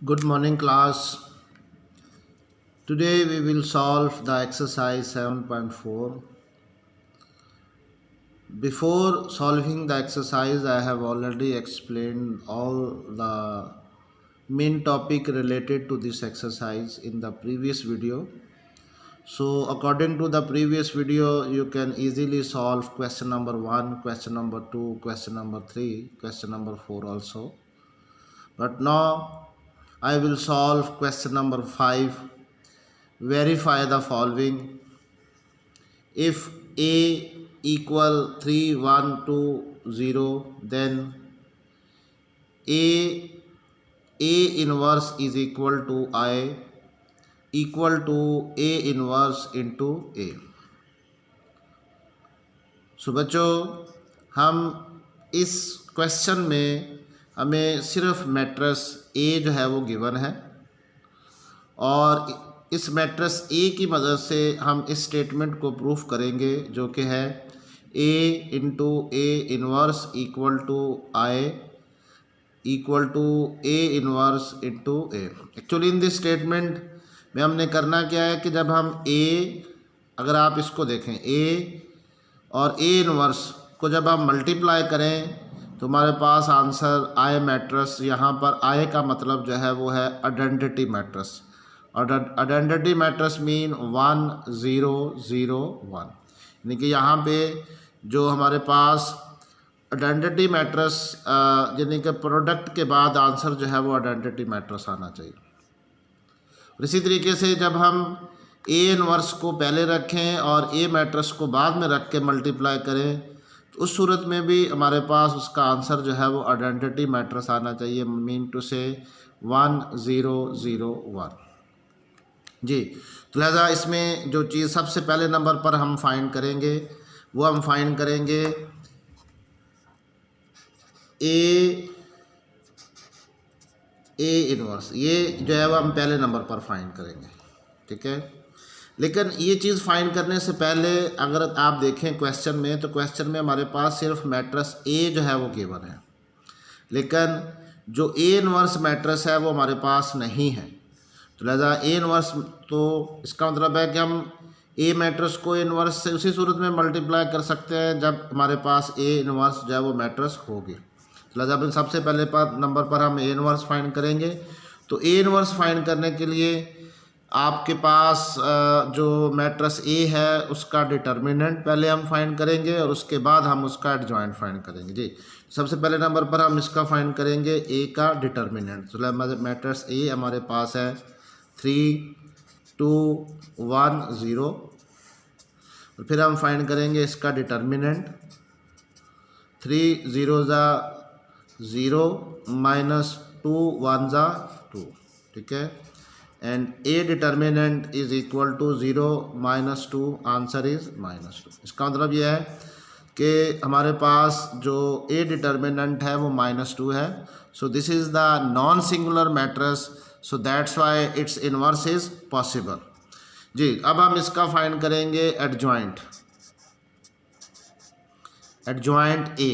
Good morning, class. Today we will solve the exercise 7.4. Before solving the exercise, I have already explained all the main topic related to this exercise in the previous video. So according to the previous video, you can easily solve question number 1, question number 2, question number 3, question number 4 also. But now I will solve question number 5. Verify the following. If A equal 3, 1, 2, 0, then A inverse is equal to I equal to A inverse into A. सो बच्चों, हम इस question में हमें सिर्फ matrix A जो है वो given है और इस मैट्रिक्स ए की मदद से हम इस स्टेटमेंट को प्रूफ करेंगे जो कि है A into A inverse equal to I equal to A inverse into A. Actually in this statement में हमने करना क्या है कि जब हम ए, अगर आप इसको देखें ए और ए इनवर्स को जब हम मल्टीप्लाई करें तो हमारे पास आंसर आई मैट्रिक्स, यहाँ पर आई का मतलब जो है वो है आइडेंटिटी मैट्रिक्स। और आइडेंटिटी मैट्रिक्स मीन 1 0 0 1, यानी कि यहाँ पे जो हमारे पास आइडेंटिटी मैट्रिक्स यानी कि प्रोडक्ट के बाद आंसर जो है वो आइडेंटिटी मैट्रिक्स आना चाहिए। और इसी तरीके से जब हम ए इनवर्स को पहले रखें और ए मैट्रिक्स को बाद में रख के मल्टीप्लाई करें तो उस सूरत में भी हमारे पास उसका आंसर जो है वो आइडेंटिटी मैट्रिक्स आना चाहिए, मीन टू से 1 0 0 1 जी। तो लिहाजा इसमें जो चीज़ सबसे पहले नंबर पर हम फाइंड करेंगे वो हम फाइंड करेंगे ए इनवर्स, ये जो है वो हम पहले नंबर पर फाइंड करेंगे, ठीक है। लेकिन ये चीज़ फाइंड करने से पहले अगर आप देखें क्वेश्चन में, तो क्वेश्चन में हमारे पास सिर्फ मैट्रिक्स ए जो है वो गिवन है, लेकिन जो ए इनवर्स मैट्रिक्स है वो हमारे पास नहीं है। तो लिहाजा ए इनवर्स, तो इसका मतलब है कि हम ए मैट्रिक्स को इनवर्स से उसी सूरत में मल्टीप्लाई कर सकते हैं जब हमारे पास ए इनवर्स जो है वो मैट्रिक्स होगी। तो लिहाजा अपन सबसे पहले नंबर पर हम ए इनवर्स फाइंड करेंगे। तो ए इनवर्स फाइंड करने के लिए आपके पास जो मैट्रिक्स ए है उसका डिटर्मिनेंट पहले हम फाइंड करेंगे और उसके बाद हम उसका एडजॉइंट फाइंड करेंगे जी। सबसे पहले नंबर पर हम इसका फाइंड करेंगे ए का डिटर्मिनेंट। तो मैट्रिक्स ए हमारे पास है 3 2 1 0, और फिर हम फाइंड करेंगे इसका डिटर्मिनेंट 3 0 ज़ा 0 माइनस 2 1 ज़ा 2, ठीक है। And A determinant is equal to 0 minus 2, answer is -2। इसका मतलब यह है कि हमारे पास जो ए डिटर्मिनेंट है वो -2 है। So this is the non singular matrix, so that's why its inverse is possible जी। अब हम इसका फाइंड करेंगे एडजॉइंट ए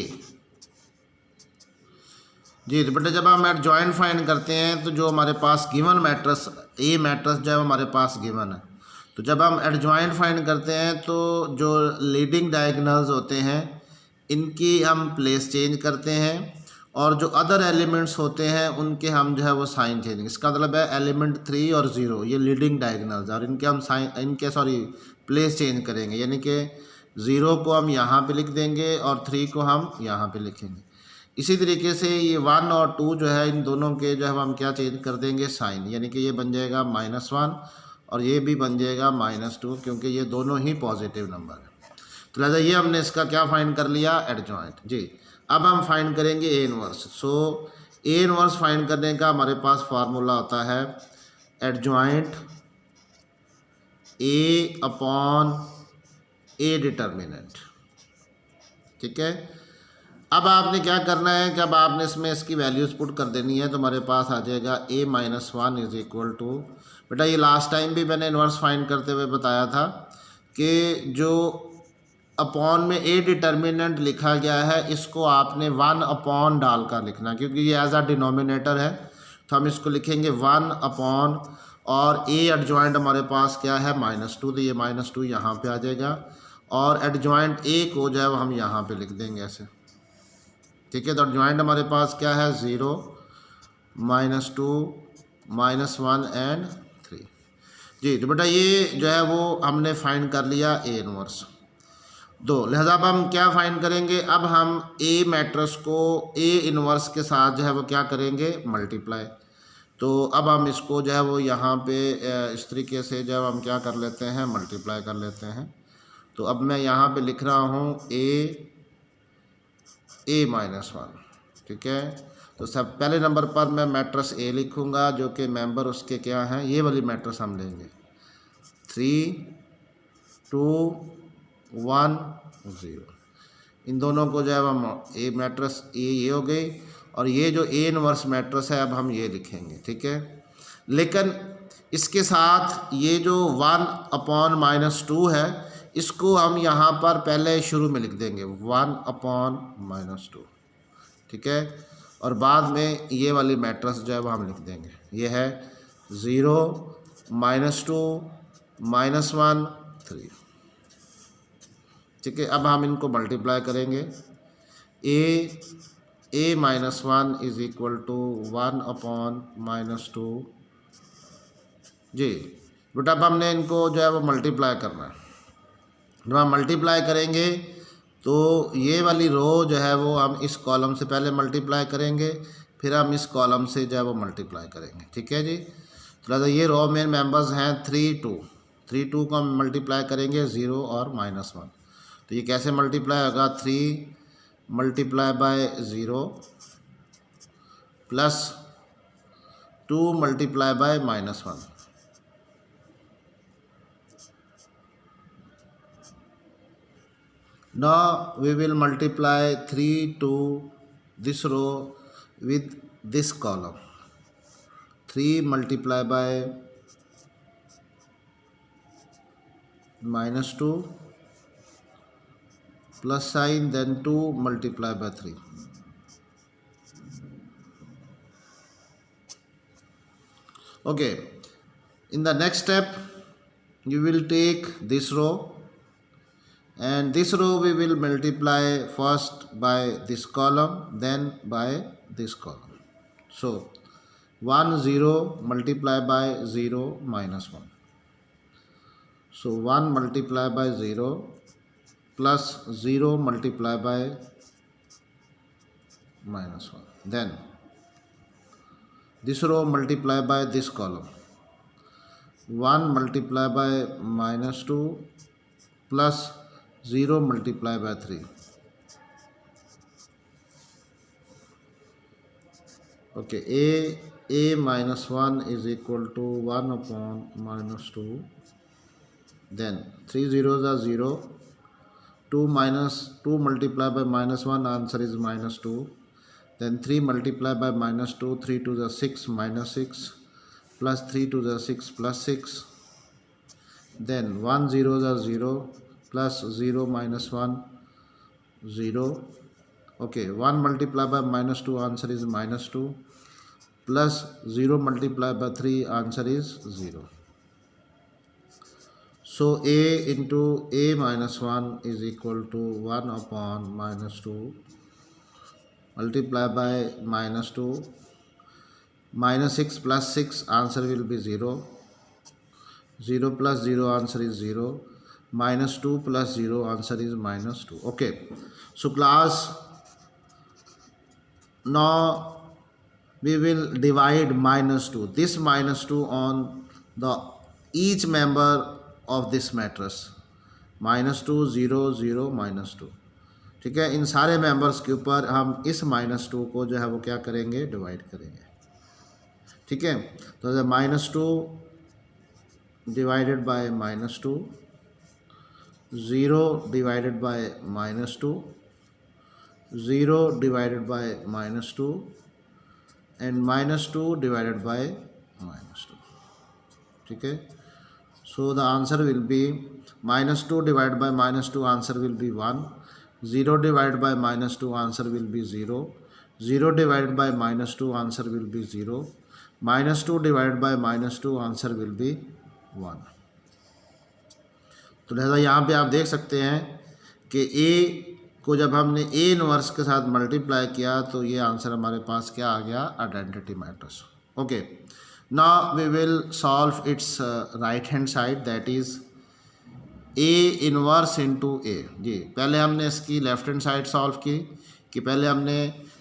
जी। तो बेटा जब हम एडजॉइंट फाइंड करते हैं तो जो हमारे पास गिवन मैट्रिक्स ए मैट्रिक्स जो है हमारे पास गिवन है, तो जब हम एडजॉइंट फाइंड करते हैं तो जो लीडिंग डायगोनल्स होते हैं इनकी हम प्लेस चेंज करते हैं और जो अदर एलिमेंट्स होते हैं उनके हम जो है वो साइन चेंज। इसका मतलब है एलिमेंट 3 और 0 ये लीडिंग डायगोनल्स और इनके हम प्लेस चेंज करेंगे, यानी कि 0 को हम यहाँ पे लिख देंगे और 3 को हम यहाँ पे लिखेंगे। इसी तरीके से ये 1 और 2 जो है इन दोनों के जो है हम क्या चेंज कर देंगे, साइन, यानी कि ये बन जाएगा -1 और ये भी बन जाएगा -2, क्योंकि ये दोनों ही पॉजिटिव नंबर है। तो लिहाजा ये हमने इसका क्या फाइंड कर लिया, एडजॉइंट जी। अब हम फाइंड करेंगे A inverse. So A inverse find करने का हमारे पास फार्मूला होता है adjoint A upon a determinant, ठीक है। अब आपने क्या करना है कि अब आपने इसमें इसकी वैल्यूज़ पुट कर देनी है, तो हमारे पास आ जाएगा a-1 इज इक्वल टू, बेटा ये लास्ट टाइम भी मैंने इनवर्स फाइंड करते हुए बताया था कि जो अपॉन में ए डिटर्मिनेंट लिखा गया है इसको आपने 1 अपॉन डालकर लिखना, क्योंकि ये एज अ डिनोमिनेटर है तो हम इसको लिखेंगे 1 अपॉन, और ए एडजॉइंट हमारे पास क्या है -2, तो ये -2 यहाँ पे आ जाएगा, और एडजॉइंट ए को जो है वो हम यहाँ पे लिख देंगे ऐसे, ठीक है। तो एडजॉइंट हमारे पास क्या है 0, -2, -1 एंड 3 जी। तो बेटा ये जो है वो हमने फाइंड कर लिया ए इनवर्स। दो, लिहाजा अब हम क्या फाइंड करेंगे, अब हम ए मैट्रिक्स को ए इनवर्स के साथ जो है वो क्या करेंगे, मल्टीप्लाई। तो अब हम इसको जो है वो यहाँ पे इस तरीके से जब हम क्या कर लेते हैं, मल्टीप्लाई कर लेते हैं। तो अब मैं यहाँ पे लिख रहा हूँ ए -1, ठीक है। तो सब पहले नंबर पर मैं मैट्रिक्स ए लिखूँगा, जो कि मेंबर उसके क्या हैं, ये वाली मैट्रिक्स हम लेंगे 3, 2, 1, 0। इन दोनों को जो है हम ए मैट्रिक्स ये हो गई, और ये जो ए इनवर्स मैट्रिक्स है अब हम ये लिखेंगे, ठीक है। लेकिन इसके साथ ये जो 1 अपॉन -2 है, इसको हम यहाँ पर पहले शुरू में लिख देंगे 1 अपॉन -2, ठीक है। और बाद में ये वाली मैट्रिक्स जो है वो हम लिख देंगे, ये है 0, -2, -1, 3, ठीक है। अब हम इनको मल्टीप्लाई करेंगे, a -1 is equal to 1 upon -2 जी। बेटा अब हमने इनको जो है वो मल्टीप्लाई करना है। जब हम मल्टीप्लाई करेंगे तो ये वाली रो जो है वो हम इस कॉलम से पहले मल्टीप्लाई करेंगे, फिर हम इस कॉलम से जो है वो मल्टीप्लाई करेंगे, ठीक है जी। तो ये रो में मेंबर्स हैं 3, 2 को हम मल्टीप्लाई करेंगे 0 और -1। तो ये कैसे मल्टीप्लाई होगा, 3 multiply by 0 plus 2 multiply bye -1। Now we will multiply 3 to this row with this column. 3 multiply by -2 plus sign, then 2 multiply by 3. Okay, in the next step you will take this row, and this row we will multiply first by this column, then by this column. So 1 0 multiply by 0 -1. So 1 multiply by 0 plus 0 multiply by -1. Then this row multiply by this column, 1 multiply by -2 plus 0 multiply by 3. Okay, a -1 is equal to 1 upon -2. Then 3 zeros are 0. 2 multiply by -1, answer is -2. Then 3 multiply by -2, 3 to the 6, -6, plus 3 to the 6, plus 6. Then 1 zeros are 0, plus 0 -1, 0. Okay, 1 multiply by -2, answer is -2, plus 0 multiply by 3, answer is 0. So a into a -1 is equal to 1 upon -2 multiply by -2, -6 plus 6, answer will be 0. 0 plus 0, answer is 0. -2 plus 0, answer is -2. Okay, so class, now we will divide -2, this -2 on the each member of this matrix, -2 0 0 -2, ठीक है। इन सारे members के ऊपर हम इस -2 को जो है वो क्या करेंगे, डिवाइड करेंगे, ठीक है। तो -2 divided by -2, 0 divided by -2, 0 divided by -2, and -2 divided by -2, ठीक है। So the answer will be -2 divided by -2, answer will be 1. 0 divided by -2, answer will be 0. 0 divided by -2, answer will be 0. -2 divide by -2 answer will be 1। तो लिहाजा यहाँ पे आप देख सकते हैं कि ए को जब हमने ए इनवर्स के साथ मल्टीप्लाई किया तो ये आंसर हमारे पास क्या आ गया, identity matrix. Okay, now we will solve its right hand side, that is A inverse into A. जी, पहले हमने इसकी लेफ्ट हैंड साइड सॉल्व की कि पहले हमने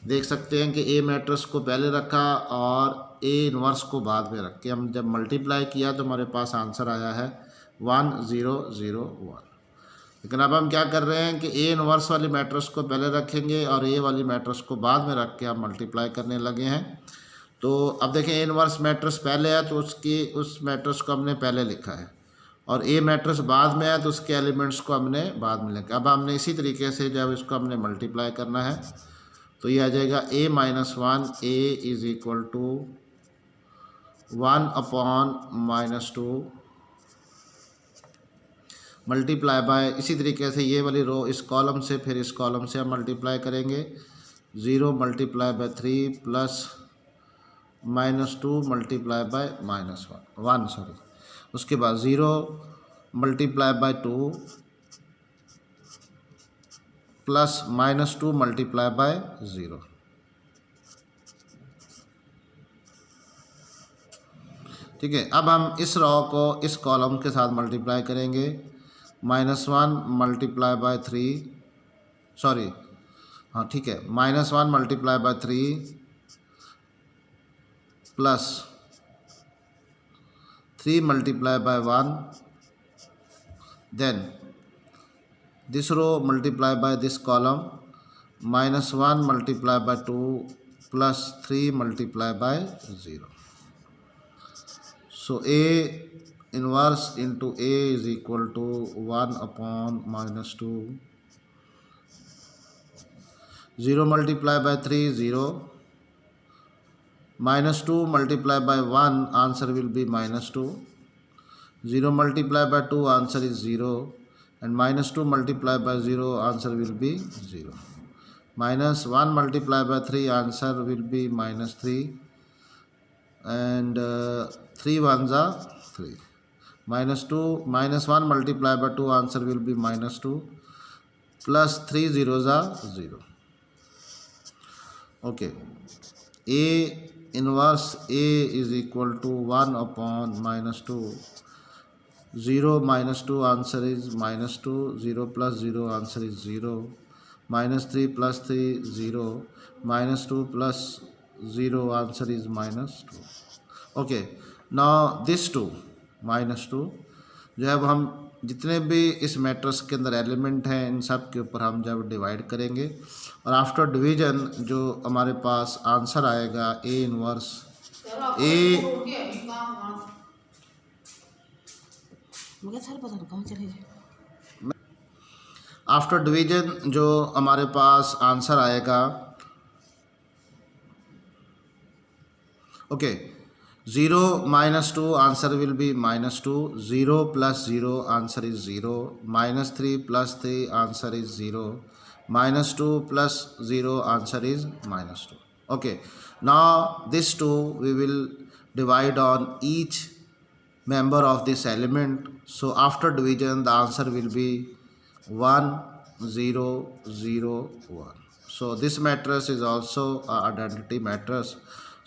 देख सकते हैं कि ए मैट्रिक्स को पहले रखा और ए इनवर्स को बाद में रख के हम जब मल्टीप्लाई किया तो हमारे पास आंसर आया है 1 0 0 1। लेकिन अब हम क्या कर रहे हैं कि ए इनवर्स वाली मैट्रिक्स को पहले रखेंगे और ए वाली मैट्रिक्स को बाद में रख के हम मल्टीप्लाई करने लगे हैं। तो अब देखें, ए इनवर्स मैट्रिक्स पहले है तो उस मैट्रिक्स को हमने पहले लिखा है और ए मैट्रिक्स बाद में है तो उसके एलिमेंट्स को हमने बाद में लिखा। अब हमने इसी तरीके से जब इसको हमने मल्टीप्लाई करना है तो ये आ जाएगा a - 1 a is equal to 1 upon -2 multiply by, इसी तरीके से ये वाली रो इस कॉलम से फिर इस कॉलम से हम मल्टीप्लाई करेंगे, 0 multiply by 3 plus -2 multiply bye -1 sorry, उसके बाद 0 multiply by 2 plus -2 multiply bye 0। ठीक है, अब हम इस रो को इस कॉलम के साथ मल्टीप्लाई करेंगे, -1 मल्टीप्लाई बाय 3 सॉरी हाँ ठीक है, -1 multiply by 3 plus 3 multiply by 1, then this row multiply by this column, -1 multiply by 2 plus 3 multiply by 0. So A inverse into A is equal to 1 upon -2, 0 multiply by 3 0, -2 multiply by 1 answer will be -2, 0 multiply by 2 answer is 0 and -2 multiply by 0 answer will be 0, -1 multiply by 3 answer will be -3 and 3 ones are 3, -1 multiply by 2 answer will be -2 plus 3 zeros are 0. Okay, A inverse A is equal to 1 upon -2, 0 -2 answer is -2, 0 plus 0 answer is 0, -3 plus 3 0, -2 plus 0 answer is -2. Okay, now this 2 -2 जो है हम जितने भी इस matrix के अंदर element हैं इन सब के ऊपर हम जब डिवाइड करेंगे और आफ्टर डिवीजन जो हमारे पास आंसर आएगा A inverse A after division जो हमारे पास आंसर आएगा, okay, 0 -2 answer will be -2, 0 plus 0 answer is 0, -3 plus 3 answer is 0, -2 plus 0 answer is -2. Okay, now this 2 we will divide on each member of this element. So after division the answer will be 1 0 0 1. So this matrix is also an identity matrix.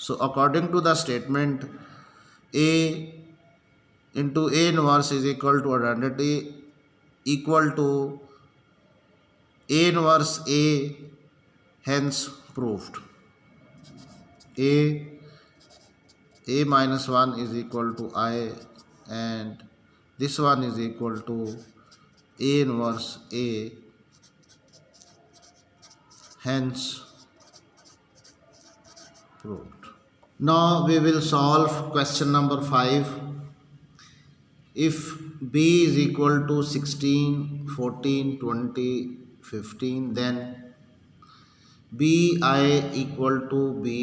So according to the statement, A into A inverse is equal to identity equal to A inverse A, hence proved. A minus 1 is equal to I and this one is equal to A inverse A, hence proved. Now we will solve question number 5. If B is equal to 16, 14, 20, 15, then BI equal to B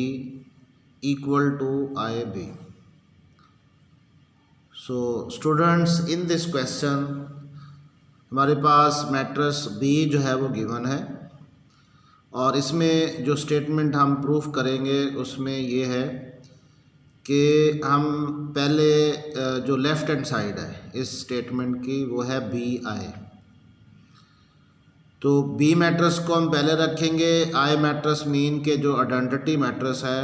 equal to IB. So students, in this question हमारे पास matrix B जो है वो given है और इसमें जो statement हम proof करेंगे उसमें ये है कि हम पहले जो लेफ़्ट हैंड साइड है इस स्टेटमेंट की वो है बी आई, तो बी मैट्रिक्स को हम पहले रखेंगे। आई मैट्रिक्स मीन के जो आइडेंटिटी मैट्रिक्स है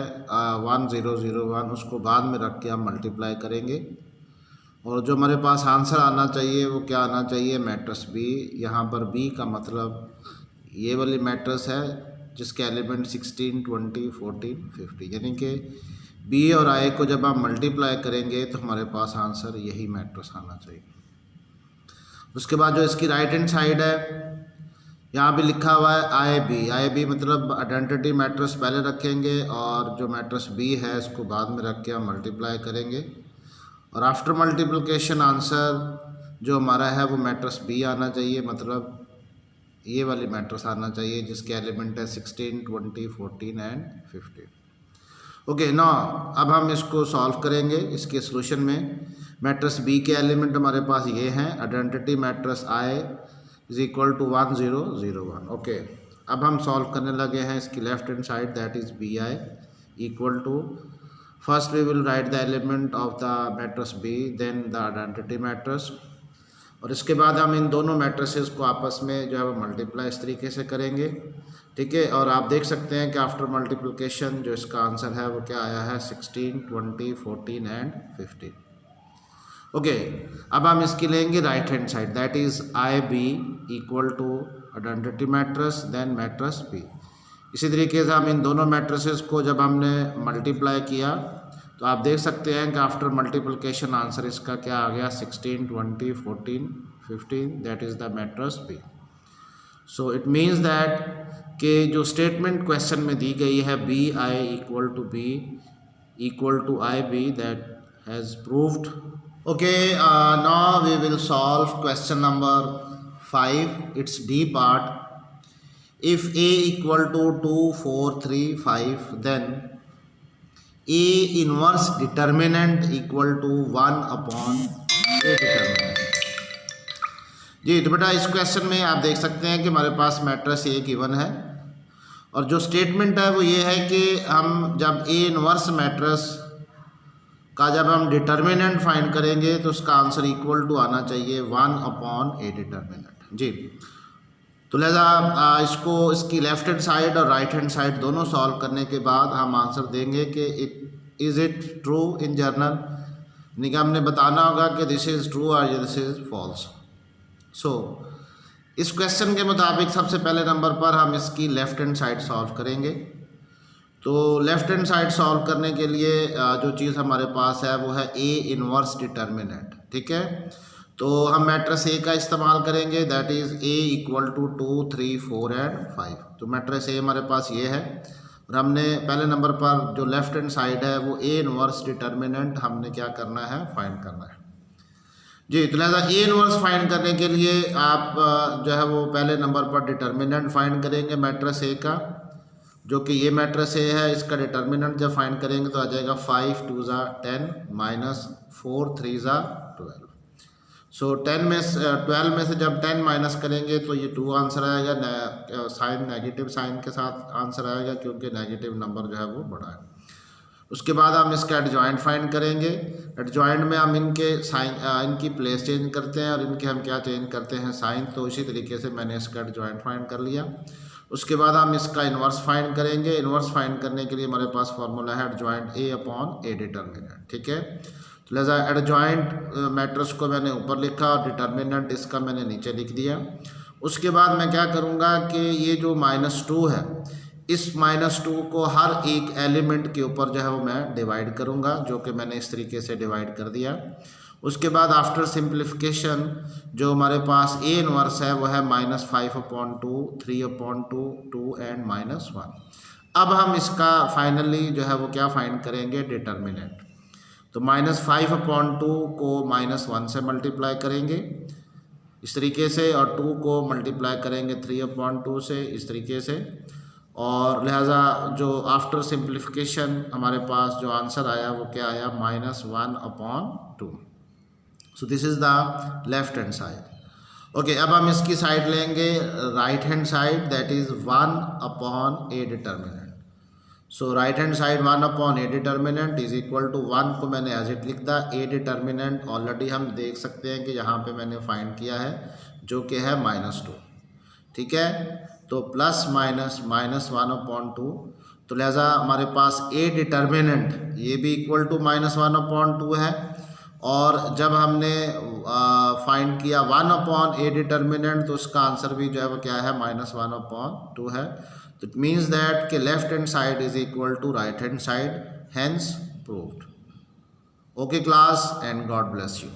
1001 उसको बाद में रख के हम मल्टीप्लाई करेंगे, और जो हमारे पास आंसर आना चाहिए वो क्या आना चाहिए, मैट्रिक्स बी। यहाँ पर बी का मतलब ये वाली मैट्रिक्स है जिसके एलिमेंट 16, 20, 14, 50, यानी कि बी और आई को जब हम मल्टीप्लाई करेंगे तो हमारे पास आंसर यही मैट्रिक्स आना चाहिए। उसके बाद जो इसकी राइट हैंड साइड है यहाँ भी लिखा हुआ है आई बी मतलब आइडेंटिटी मैट्रिक्स पहले रखेंगे और जो मैट्रिक्स बी है इसको बाद में रख के हम मल्टीप्लाई करेंगे, और आफ्टर मल्टीप्लिकेशन आंसर जो हमारा है वो मैट्रिक्स बी आना चाहिए, मतलब ये वाली मैट्रिक्स आना चाहिए जिसके एलिमेंट है 16, 20, 14 एंड 15। ओके ना, अब हम इसको सॉल्व करेंगे। इसके सोल्यूशन में मैट्रिक्स बी के एलिमेंट हमारे पास ये हैं, identity matrix I is equal to 1 0 0 1। Okay, अब हम सॉल्व करने लगे हैं इसकी left hand side, that is B I equal to, first we will write the element of the matrix B then the identity matrix, और इसके बाद हम इन दोनों मैट्रिसेस को आपस में जो है वो मल्टीप्लाई इस तरीके से करेंगे, ठीक है। और आप देख सकते हैं कि आफ्टर मल्टीप्लिकेशन जो इसका आंसर है वो क्या आया है, 16, 20, 14 एंड 15। ओके, अब हम इसकी लेंगे right hand side, that is I B equal to identity matrix then matrix B. इसी तरीके से हम इन दोनों मैट्रिसेस को जब हमने मल्टीप्लाई किया तो आप देख सकते हैं कि आफ्टर मल्टीप्लिकेशन आंसर इसका क्या आ गया, 16, 20, 14, 15, that is the matrix B. So it means that कि जो स्टेटमेंट क्वेश्चन में दी गई है B I equal to B equal to I B, that has proved. Okay, now we will solve question number 5, its D part. If A equal to 2, 4, 3, 5, then A inverse determinant equal to 1 upon A determinant। जी, तो बेटा इस question में आप देख सकते हैं कि हमारे पास मैट्रिक्स A गिवन है, और जो स्टेटमेंट है वो ये है कि हम जब A इनवर्स मैट्रिक्स का जब हम डिटर्मिनेंट फाइंड करेंगे तो उसका आंसर इक्वल टू आना चाहिए 1 अपॉन ए डिटर्मिनेंट। जी, तो लिहाजा इसको इसकी लेफ्ट हैंड साइड और राइट हैंड साइड दोनों सॉल्व करने के बाद हम आंसर देंगे कि is it true in journal, यानी कि हमने बताना होगा कि दिस इज़ ट्रू और दिस इज़ फॉल्स। सो इस क्वेश्चन के मुताबिक सबसे पहले नंबर पर हम इसकी लेफ्ट हैंड साइड सॉल्व करेंगे। तो लेफ्ट हैंड साइड सॉल्व करने के लिए जो चीज़ हमारे पास है वो है ए इनवर्स डिटर्मिनेंट, ठीक है। तो हम मैट्रिक्स ए का इस्तेमाल करेंगे, that is A equal to 2, 3, 4 and 5। तो मैट्रिक्स ए हमारे पास ये है, और हमने पहले नंबर पर जो लेफ्ट हैंड साइड है वो ए इनवर्स डिटर्मिनेंट हमने क्या करना है, फाइंड करना है। जी, तो लिहाजा ए इनवर्स फाइंड करने के लिए आप जो है वो पहले नंबर पर डिटर्मिनेंट फाइंड करेंगे मैट्रिक्स ए का, जो कि ये मैट्रिक्स ए है। इसका डिटर्मिनेंट जब फाइंड करेंगे तो आ जाएगा 5 2 ज़ा 10 माइनस 4 3 ज़ा 12। सो 12 में से जब 10 माइनस करेंगे तो ये 2 आंसर आएगा, साइन नेगेटिव साइन के साथ आंसर आएगा क्योंकि नेगेटिव नंबर जो है वो बड़ा है। उसके बाद हम इसका एडजॉइंट फाइंड करेंगे। एडजॉइंट में हम इनकी प्लेस चेंज करते हैं और इनके हम क्या चेंज करते हैं, साइन। तो इसी तरीके से मैंने इसका एडजॉइंट फाइंड कर लिया। उसके बाद हम इसका इन्वर्स फाइंड करेंगे। इन्वर्स फाइंड करने के लिए हमारे पास फॉर्मूला है adjoint A upon a determinant, ठीक है। तो लिहाजा एडजॉइंट मैट्रिक्स को मैंने ऊपर लिखा और डिटर्मिनेंट इसका मैंने नीचे लिख दिया। उसके बाद मैं क्या करूँगा कि ये जो -2 है, इस -2 को हर एक एलिमेंट के ऊपर जो है वो मैं डिवाइड करूँगा, जो कि मैंने इस तरीके से डिवाइड कर दिया। उसके बाद आफ्टर सिंप्लीफिकेशन जो हमारे पास ए इनवर्स है वो है -5/2, 3/2, 2 एंड -1। अब हम इसका फाइनली जो है वो क्या फाइंड करेंगे, डिटर्मिनेंट। तो -5/2 को -1 से मल्टीप्लाई करेंगे इस तरीके से, और 2 को मल्टीप्लाई करेंगे 3/2 से इस तरीके से, और लिहाजा जो आफ्टर सिंप्लीफिकेशन हमारे पास जो आंसर आया वो क्या आया, -1/2। So this is the left hand side. Okay, अब हम इसकी साइड लेंगे right hand side, that is 1/a determinant. So right hand side 1 upon a determinant is equal to 1 को मैंने एज इट लिख दा। ए डिटर्मिनेंट ऑलरेडी हम देख सकते हैं कि यहाँ पे मैंने फाइंड किया है जो कि है -2, ठीक है। तो प्लस माइनस -1 अपॉन 2, तो लिहाजा हमारे पास ए डिटर्मिनेंट ये भी इक्वल टू -1 अपॉन 2 है। और जब हमने फाइंड किया 1 अपॉन ए डिटर्मिनेंट तो उसका आंसर भी जो है वो क्या है -1 अपॉन 2 है। तो इट मीन्स दैट कि left hand side is equal to right hand side, hence proved. Okay class, and God bless you.